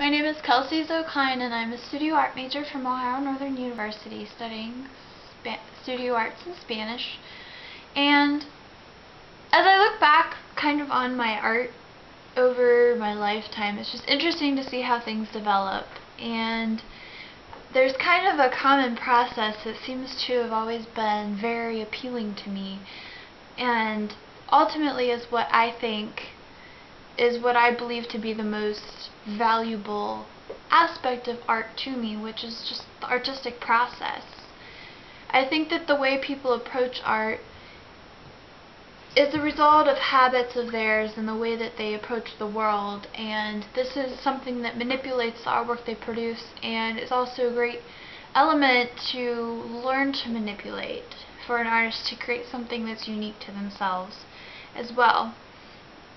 My name is Kelsey Zokine, and I'm a studio art major from Ohio Northern University studying studio arts in Spanish. And as I look back kind of on my art over my lifetime, it's just interesting to see how things develop. And there's kind of a common process that seems to have always been very appealing to me, and ultimately is what I believe to be the most valuable aspect of art to me, which is just the artistic process. I think that the way people approach art is the result of habits of theirs and the way that they approach the world, and this is something that manipulates the artwork they produce, and is also a great element to learn to manipulate for an artist to create something that's unique to themselves as well.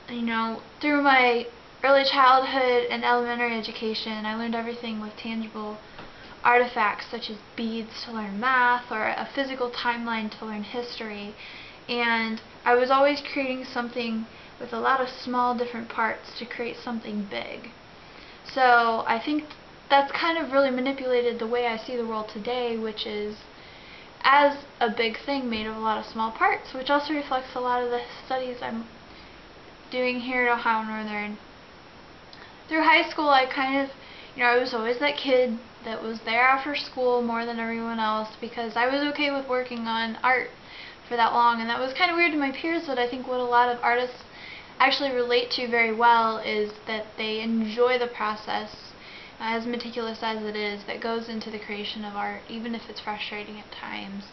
You know, through my early childhood and elementary education, I learned everything with tangible artifacts such as beads to learn math, or a physical timeline to learn history. And I was always creating something with a lot of small different parts to create something big. So I think that's kind of really manipulated the way I see the world today, which is as a big thing made of a lot of small parts, which also reflects a lot of the studies I'm doing here at Ohio Northern. Through high school, I I was always that kid that was there after school more than everyone else, because I was okay with working on art for that long, and that was kind of weird to my peers. But I think what a lot of artists actually relate to very well is that they enjoy the process, as meticulous as it is, that goes into the creation of art, even if it's frustrating at times.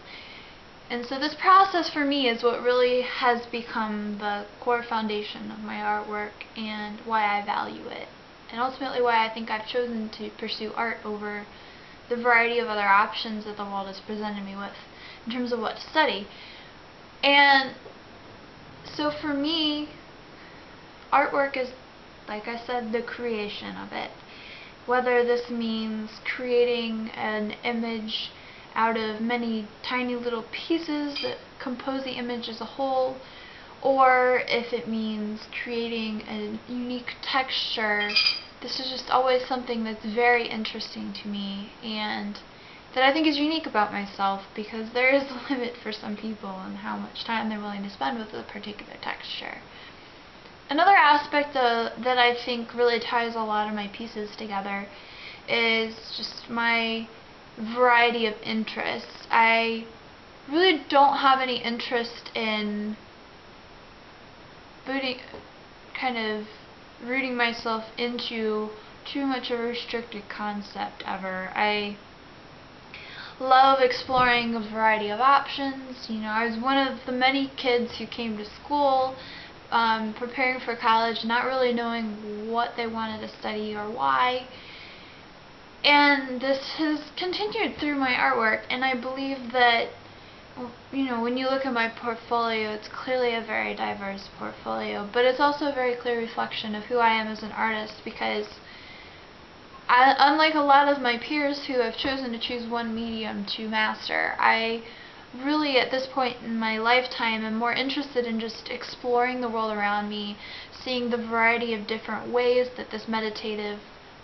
And so this process for me is what really has become the core foundation of my artwork, and why I value it, and ultimately why I think I've chosen to pursue art over the variety of other options that the world has presented me with in terms of what to study. And so for me, artwork is, like I said, the creation of it. Whether this means creating an image out of many tiny little pieces that compose the image as a whole, or if it means creating a unique texture, this is just always something that's very interesting to me, and that I think is unique about myself, because there is a limit for some people on how much time they're willing to spend with a particular texture. Another aspect that I think really ties a lot of my pieces together is just my variety of interests. I really don't have any interest in rooting myself into too much of a restricted concept ever. I love exploring a variety of options. I was one of the many kids who came to school preparing for college, not really knowing what they wanted to study or why. And this has continued through my artwork, and I believe that, when you look at my portfolio, it's clearly a very diverse portfolio, but it's also a very clear reflection of who I am as an artist, because unlike a lot of my peers who have chosen to choose one medium to master, I really, at this point in my lifetime, am more interested in just exploring the world around me, seeing the variety of different ways that this meditative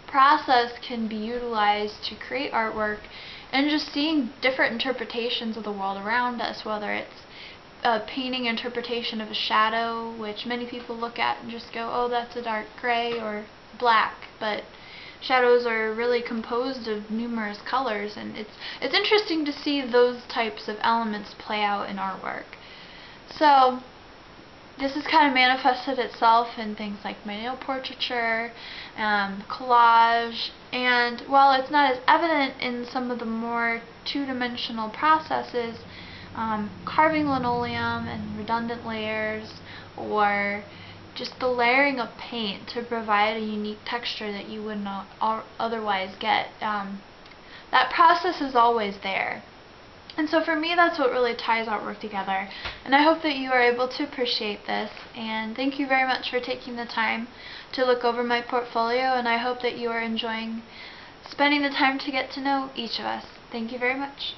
process can be utilized to create artwork, and just seeing different interpretations of the world around us, whether it's a painting interpretation of a shadow, which many people look at and just go, oh, that's a dark gray or black, but shadows are really composed of numerous colors, and it's interesting to see those types of elements play out in artwork. So this has kind of manifested itself in things like my nail portraiture, collage, and while it's not as evident in some of the more two-dimensional processes, carving linoleum and redundant layers, or just the layering of paint to provide a unique texture that you would not otherwise get, that process is always there. And so for me, that's what really ties artwork together, and I hope that you are able to appreciate this, and thank you very much for taking the time to look over my portfolio, and I hope that you are enjoying spending the time to get to know each of us. Thank you very much.